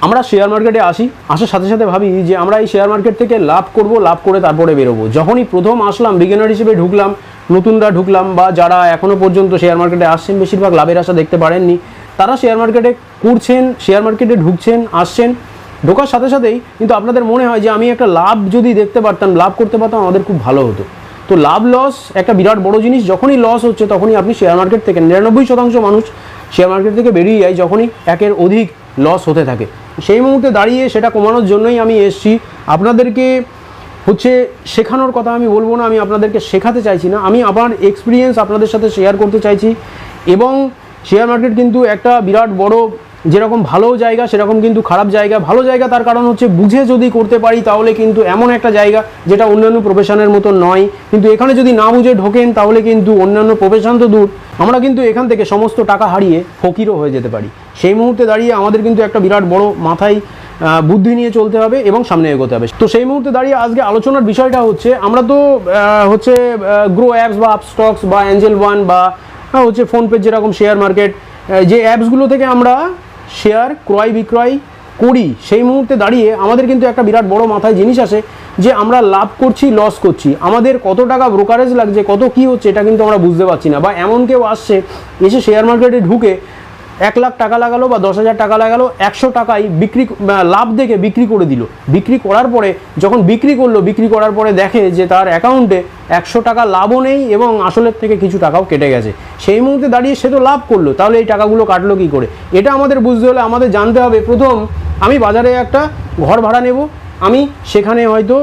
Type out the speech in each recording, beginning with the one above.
আমরা শেয়ার মার্কেটে আসার সাথে সাথে ভাবি যে আমরা এই শেয়ার মার্কেট থেকে লাভ করব, লাভ করে তারপরে বেরোবো। যখনই প্রথম আসলাম, বিগিনার হিসেবে ঢুকলাম, নতুনরা ঢুকলাম, বা যারা এখনও পর্যন্ত শেয়ার মার্কেটে আসছেন, বেশিরভাগ লাভের আশা দেখতে পারেননি, তারা শেয়ার মার্কেটে করছেন, শেয়ার মার্কেটে ঢুকছেন, আসছেন। ঢোকার সাথে সাথেই কিন্তু আপনাদের মনে হয় যে আমি একটা লাভ যদি দেখতে পারতাম, লাভ করতে পারতাম, আমাদের খুব ভালো হতো। তো লাভ লস একটা বিরাট বড় জিনিস। যখনই লস হচ্ছে তখনই আপনি শেয়ার মার্কেট থেকে 99% মানুষ শেয়ার মার্কেট থেকে বেরিয়ে যায় যখনই একের অধিক লস হতে থাকে। সেই মুহূর্তে দাঁড়িয়ে সেটা কমানোর জন্যই আমি এসেছি। আপনাদেরকে শেখানোর কথা আমি বলবো না, আমি আপনাদেরকে শেখাতে চাইছি না, আমি আমার এক্সপিরিয়েন্স আপনাদের সাথে শেয়ার করতে চাইছি। এবং শেয়ার মার্কেট কিন্তু একটা বিরাট বড়, যেরকম ভালো জায়গা সেরকম কিন্তু খারাপ জায়গা। ভালো জায়গা তার কারণ হচ্ছে বুঝে যদি করতে পারি তাহলে কিন্তু এমন একটা জায়গা যেটা অন্যান্য প্রফেশনের মতো নয়। কিন্তু এখানে যদি না বুঝে ঢোকেন তাহলে কিন্তু অন্যান্য প্রফেশন তো দূর, আমরা কিন্তু এখান থেকে সমস্ত টাকা হারিয়ে ফকিরও হয়ে যেতে পারি। সেই মুহূর্তে দাঁড়িয়ে আমাদের কিন্তু একটা বিরাট বড় মাথায় বুদ্ধি নিয়ে চলতে হবে এবং সামনে এগোতে হবে। তো সেই মুহূর্তে দাঁড়িয়ে আজকে আলোচনার বিষয়টা হচ্ছে, আমরা তো গ্রো অ্যাপস বা আপস্টক্স বা অ্যাঞ্জেল ওয়ান বা ফোনপে যেরকম শেয়ার মার্কেট, যে অ্যাপসগুলো থেকে আমরা শেয়ার ক্রয় বিক্রয় করি, সেই মুহূর্তে দাঁড়িয়ে আমাদের কিন্তু একটা বিরাট বড় মাথায় জিনিস আসে যে আমরা লাভ করছি, লস করছি, আমাদের কত টাকা ব্রোকারেজ লাগছে, কত কি হচ্ছে, এটা কিন্তু আমরা বুঝতে পারছি না। বা এমন কেউ আসছে, এসে শেয়ার মার্কেটে ঢুকে 1 লাখ টাকা লাগালো বা 10,000 টাকা লাগালো, 100 টাকায় লাভ দেখে বিক্রি করে দিল। বিক্রি করার পরে যখন বিক্রি করার পরে দেখে যে তার অ্যাকাউন্টে 100 টাকা লাভও নেই এবং আসলের থেকে কিছু টাকাও কেটে গেছে। সেই মুহূর্তে দাঁড়িয়ে সে তো লাভ করলো, তাহলে এই টাকাগুলো কাটলো কী করে? এটা আমাদের বুঝতে হলে আমাদের জানতে হবে, প্রথম আমি বাজারে একটা ঘর ভাড়া নেব, আমি সেখানে হয়তো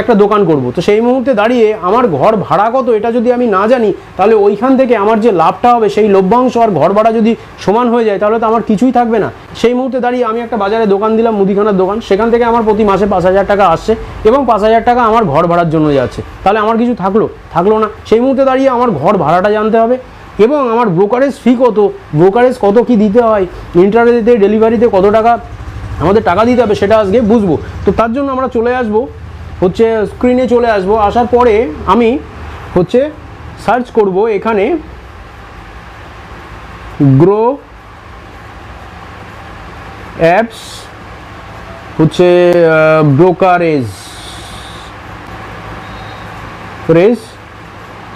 একটা দোকান করব। তো সেই মুহূর্তে দাঁড়িয়ে আমার ঘর ভাড়া কত এটা যদি আমি না জানি, তাহলে ওইখান থেকে আমার যে লাভটা হবে সেই লভ্যাংশ আর ঘর ভাড়া যদি সমান হয়ে যায় তাহলে তো আমার কিছুই থাকবে না। সেই মুহূর্তে দাঁড়িয়ে আমি একটা বাজারে দোকান দিলাম, মুদিখানার দোকান, সেখান থেকে আমার প্রতি মাসে 5,000 টাকা আসছে এবং 5,000 টাকা আমার ঘর ভাড়ার জন্য যাচ্ছে, তাহলে আমার কিছু থাকলো না। সেই মুহূর্তে দাঁড়িয়ে আমার ঘর ভাড়াটা জানতে হবে এবং আমার ব্রোকারেজ ফি কত, ব্রোকারেজ কত কি দিতে হয়, ইন্টারনেটে ডেলিভারিতে কত টাকা আমাদের টাকা দিতে হবে, সেটা আজকে বুঝবো। তো তার জন্য আমরা চলে আসবো স্ক্রিনে চলে আসবো। আসার পরে আমি সার্চ করব এখানে গ্রো অ্যাপস ব্রোকারেজ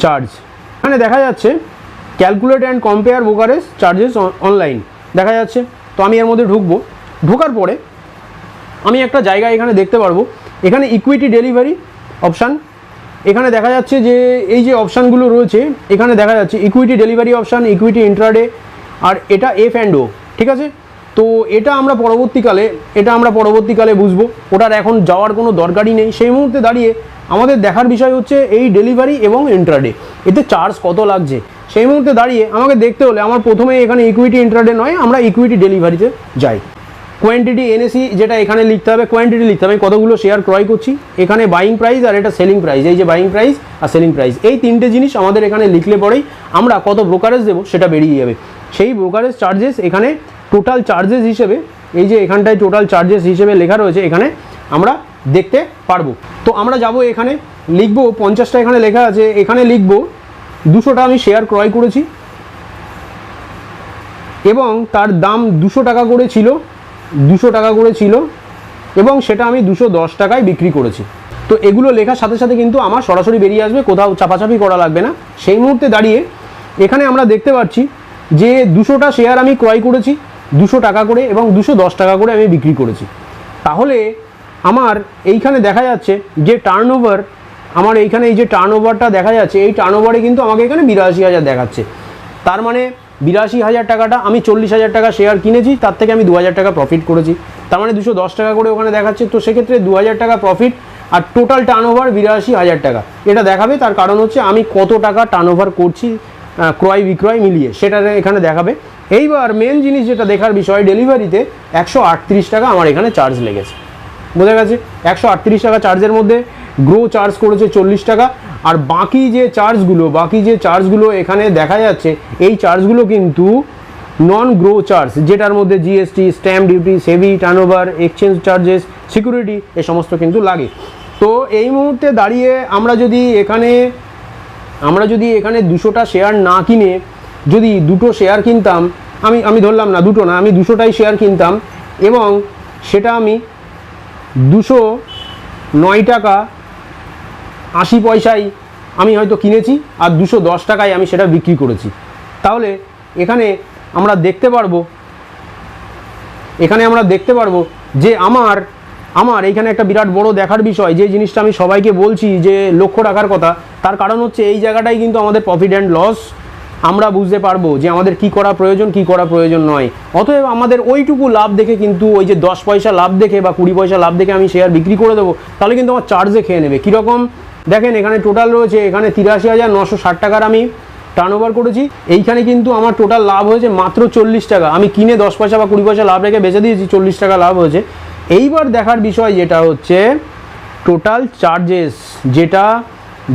চার্জ। এখানে দেখা যাচ্ছে calculate and compare brokerage charges online দেখা যাচ্ছে। তো আমি এর মধ্যে ঢোকার পরে আমি একটা জায়গা এখানে দেখতে পারবো, এখানে ইকুইটি ডেলিভারি অপশান। এখানে দেখা যাচ্ছে যে এই যে অপশানগুলো রয়েছে, এখানে দেখা যাচ্ছে equity delivery option, equity intraday, আর এটা F&O, ঠিক আছে। তো এটা আমরা পরবর্তীকালে বুঝবো, ওটার এখন যাওয়ার কোনো দরকারই নেই। সেই মুহূর্তে দাঁড়িয়ে আমাদের দেখার বিষয় হচ্ছে এই ডেলিভারি এবং ইন্ট্রাডে, এতে চার্জ কত লাগছে। সেই মুহূর্তে দাঁড়িয়ে আমাকে দেখতে হলে আমার প্রথমে এখানে ইকুইটি ইন্ট্রাডে নয়, আমরা ইকুইটি ডেলিভারিতে যাই। কোয়ান্টিটি NSE যেটা এখানে লিখতে হবে, কোয়ান্টিটি লিখতে হবে, আমি কতগুলো শেয়ার ক্রয় করছি, এখানে বাইং প্রাইস আর এটা সেলিং প্রাইস, এই যে বাইং প্রাইস আর সেলিং প্রাইস, এই তিনটে জিনিস আমাদের এখানে লিখলে পরেই আমরা কত ব্রোকারেজ দেবো সেটা বেরিয়ে যাবে। সেই ব্রোকারেজ চার্জেস এখানে টোটাল চার্জেস হিসেবে, এই যে এখানটায় টোটাল চার্জেস হিসেবে লেখা রয়েছে, এখানে আমরা দেখতে পারবো। তো আমরা যাব, এখানে লিখবো 50টা, এখানে লেখা আছে, এখানে লিখবো 200টা আমি শেয়ার ক্রয় করেছি এবং তার দাম 200 টাকা করে ছিল এবং সেটা আমি 210 টাকায় বিক্রি করেছি। তো এগুলো লেখার সাথে সাথে কিন্তু আমার সরাসরি বেরিয়ে আসবে, কোথাও চাপাচাপি করা লাগবে না। সেই মুহূর্তে দাঁড়িয়ে এখানে আমরা দেখতে পাচ্ছি যে 200টা শেয়ার আমি ক্রয় করেছি 200 টাকা করে এবং 210 টাকা করে আমি বিক্রি করেছি। তাহলে আমার এইখানে দেখা যাচ্ছে যে টার্নওভার, আমার এইখানে এই যে টার্নওভারটা দেখা যাচ্ছে, এই টার্নওভারে কিন্তু আমাকে এখানে 82,000 দেখাচ্ছে। তার মানে 82,000 টাকাটা আমি 40,000 টাকা শেয়ার কিনেছি, তার থেকে আমি 2,000 টাকা প্রফিট করেছি, তার মানে 210 টাকা করে ওখানে দেখাচ্ছে। তো সেক্ষেত্রে 2,000 টাকা প্রফিট আর টোটাল টার্নওভার 82,000 টাকা, এটা দেখাবে। তার কারণ হচ্ছে আমি কত টাকা টার্নওভার করছি ক্রয় বিক্রয় মিলিয়ে, সেটা এখানে দেখাবে। এইবার মেন জিনিস যেটা দেখার বিষয়, ডেলিভারিতে 138 টাকা আমার এখানে চার্জ লেগেছে, বোঝা গেছে। 138 টাকা চার্জের মধ্যে গ্রো চার্জ করেছে 40 টাকা, আর বাকি যে চার্জগুলো এখানে দেখা যাচ্ছে, এই চার্জগুলো কিন্তু নন গ্রো চার্জ, যেটার মধ্যে GST, stamp duty, SEBI, turnover, exchange charges, security, এ সমস্ত কিন্তু লাগে। তো এই মুহূর্তে দাঁড়িয়ে আমরা যদি এখানে 200টা শেয়ার না কিনে যদি 2টো শেয়ার কিনতাম, আমি ধরলাম না 2টো না, আমি 200টাই শেয়ার কিনতাম এবং সেটা আমি 209 টাকা 80 পয়সায় আমি হয়তো কিনেছি, আর 210 টাকায় আমি সেটা বিক্রি করেছি। তাহলে এখানে আমরা দেখতে পারবো যে আমার এইখানে একটা বিরাট বড় দেখার বিষয়, যে জিনিসটা আমি সবাইকে বলছি যে লক্ষ্য রাখার কথা, তার কারণ হচ্ছে এই জায়গাটাই কিন্তু আমাদের প্রফিট অ্যান্ড লস আমরা বুঝতে পারবো যে আমাদের কি করা প্রয়োজন নয়। অতএব আমাদের ওইটুকু লাভ দেখে কিন্তু ওই যে 10 পয়সা লাভ দেখে বা 20 পয়সা লাভ দেখে আমি শেয়ার বিক্রি করে দেবো, তাহলে কিন্তু আমার চার্জে খেয়ে নেবে। কীরকম দেখেন, এখানে টোটাল রয়েছে, এখানে 83,960 টাকার আমি টার্নওভার করেছি। এইখানে কিন্তু আমার টোটাল লাভ হয়েছে মাত্র 40 টাকা। আমি কিনে 10 পয়সা বা 20 পয়সা লাভ রেখে বেচে দিয়েছি, 40 টাকা লাভ হয়েছে। এইবার দেখার বিষয় যেটা হচ্ছে টোটাল চার্জেস,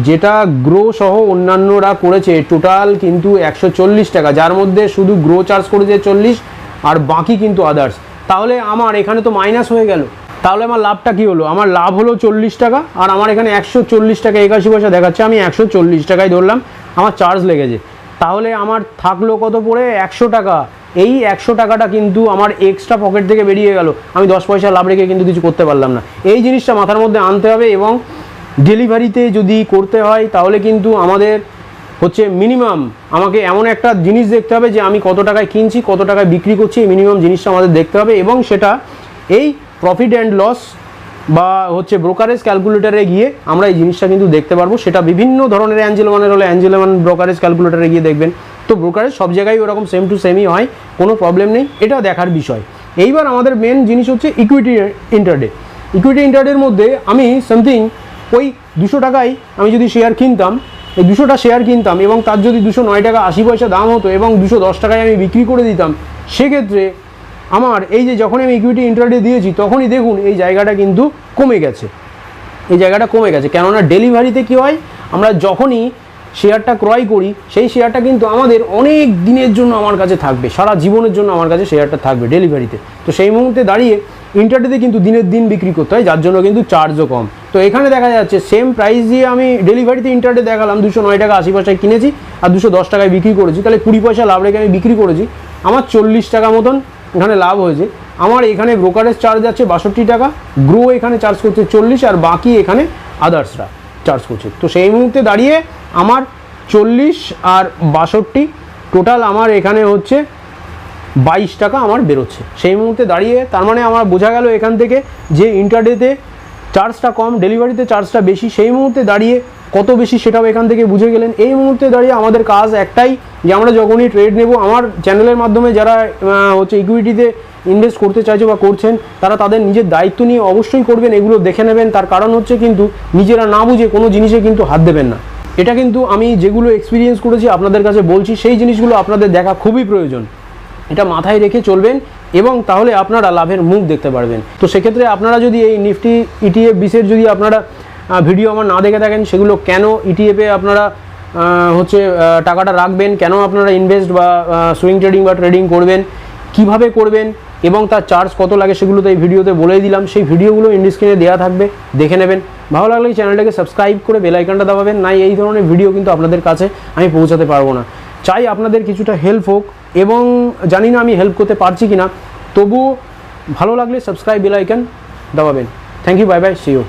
যেটা গ্রো সহ অন্যান্যরা করেছে, টোটাল কিন্তু 140 টাকা, যার মধ্যে শুধু গ্রো চার্জ করেছে 40 আর বাকি কিন্তু আদার্স। তাহলে আমার এখানে তো মাইনাস হয়ে গেল। তাহলে আমার লাভটা কি হলো? আমার লাভ হলো 40 টাকা, আর আমার এখানে 140 টাকা 81 পয়সা দেখাচ্ছে, আমি 140 টাকায় ধরলাম আমার চার্জ লেগেছে। তাহলে আমার থাকলো কত পড়ে? 100 টাকা। এই 100 টাকাটা কিন্তু আমার এক্সট্রা পকেট থেকে বেরিয়ে গেল, আমি 10 পয়সা লাভ রেখে কিন্তু কিছু করতে পারলাম না। এই জিনিসটা মাথার মধ্যে আনতে হবে, এবং ডেলিভারিতে যদি করতে হয় তাহলে কিন্তু আমাদের হচ্ছে মিনিমাম আমাকে এমন একটা জিনিস দেখতে হবে যে আমি কত টাকায় কিনছি, কত টাকায় বিক্রি করছি, এই মিনিমাম জিনিসটা আমাদের দেখতে হবে, এবং সেটা এই প্রফিট অ্যান্ড লস বা হচ্ছে ব্রোকারেজ ক্যালকুলেটারে গিয়ে আমরা এই জিনিসটা কিন্তু দেখতে পারবো। সেটা বিভিন্ন ধরনের অ্যাঞ্জেল ওয়ানের হলে অ্যাঞ্জেল ওয়ান ব্রোকারেজ ক্যালকুলেটারে গিয়ে দেখবেন। তো ব্রোকারেজ সব জায়গায় ওরকম সেম টু সেমই হয়, কোনো প্রবলেম নেই, এটা দেখার বিষয়। এইবার আমাদের মেন জিনিস হচ্ছে ইকুইটি ইন্টারডের মধ্যে আমি সামথিং ওই 200 টাকায় আমি যদি শেয়ার কিনতাম, এই 200টা শেয়ার কিনতাম এবং তার যদি 209 টাকা 80 পয়সা দাম হতো এবং 210 টাকায় আমি বিক্রি করে দিতাম, সেক্ষেত্রে আমার এই যে যখনই আমি ইকুইটি ইন্টারডে দিয়েছি তখনই দেখুন এই জায়গাটা কিন্তু কমে গেছে, কেননা ডেলিভারিতে কী হয়, আমরা যখনই শেয়ারটা ক্রয় করি সেই শেয়ারটা কিন্তু আমাদের অনেক দিনের জন্য আমার কাছে থাকবে, সারা জীবনের জন্য আমার কাছে শেয়ারটা থাকবে ডেলিভারিতে। তো সেই মুহূর্তে দাঁড়িয়ে ইন্টারডেতে কিন্তু দিনের দিন বিক্রি করতে হয়, যার জন্য কিন্তু চার্জও কম। তো এখানে দেখা যাচ্ছে সেম প্রাইস দিয়ে আমি ডেলিভারিতে ইন্টারডে দেখালাম 209 টাকা 80 পয়সায় কিনেছি আর 210 টাকায় বিক্রি করেছি, তাহলে 20 পয়সা লাভ রেখে আমি বিক্রি করেছি, আমার 40 টাকা মতন এখানে লাভ হয়েছে। আমার এখানে ব্রোকারেজ চার্জ আছে 62 টাকা, গ্রো এখানে চার্জ করছে 40, আর বাকি এখানে আদার্সরা চার্জ করছে। তো সেই মুহূর্তে দাঁড়িয়ে আমার 40 আর 62 টোটাল আমার এখানে হচ্ছে 22 টাকা আমার বেরোচ্ছে সেই মুহূর্তে দাঁড়িয়ে। তার মানে আমার বোঝা গেল এখান থেকে যে ইন্টারডেতে চার্জটা কম, ডেলিভারিতে চার্জটা বেশি। সেই মুহূর্তে দাঁড়িয়ে কত বেশি সেটাও এখান থেকে বুঝে গেলেন। এই মুহূর্তে দাঁড়িয়ে আমাদের কাজ একটাই, যে আমরা যখনই ট্রেড নেব, আমার চ্যানেলের মাধ্যমে যারা হচ্ছে ইকুইটিতে ইনভেস্ট করতে চাইছে বা করছেন, তারা তাদের নিজের দায়িত্ব নিয়ে অবশ্যই করবেন, এগুলো দেখে নেবেন। তার কারণ হচ্ছে কিন্তু নিজেরা না বুঝে কোনো জিনিসে কিন্তু হাত দেবেন না। এটা কিন্তু আমি যেগুলো এক্সপিরিয়েন্স করেছি আপনাদের কাছে বলছি, সেই জিনিসগুলো আপনাদের দেখা খুবই প্রয়োজন, এটা মাথায় রেখে চলবেন এবং তাহলে আপনারা লাভের মুখ দেখতে পারবেন। তো সেক্ষেত্রে আপনারা যদি এই নিফটি ইটিএফ বিসের যদি আপনারা ভিডিও আমার না দেখে থাকেন, সেগুলো কেন ইটিএফে আপনারা হচ্ছে টাকাটা রাখবেন, কেন আপনারা ইনভেস্ট বা সুইং ট্রেডিং বা ট্রেডিং করবেন, কিভাবে করবেন এবং তার চার্জ কত লাগে, সেগুলো তো এই ভিডিওতে বলেই দিলাম। সেই ভিডিওগুলো ইন্ডিস্ক্রিনে দেওয়া থাকবে, দেখে নেবেন। ভালো লাগলে এই চ্যানেলটাকে সাবস্ক্রাইব করে বেল আইকনটা দাবাবেন, না এই ধরনের ভিডিও কিন্তু আপনাদের কাছে আমি পৌঁছাতে পারবো না। চাই আপনাদের কিছুটা হেল্প হোক, এবং জানি না আমি হেল্প করতে পারছি কিনা, তবুও ভালো লাগলে সাবস্ক্রাইব বেল আইকন দাবাবেন। Thank you, bye bye, see you.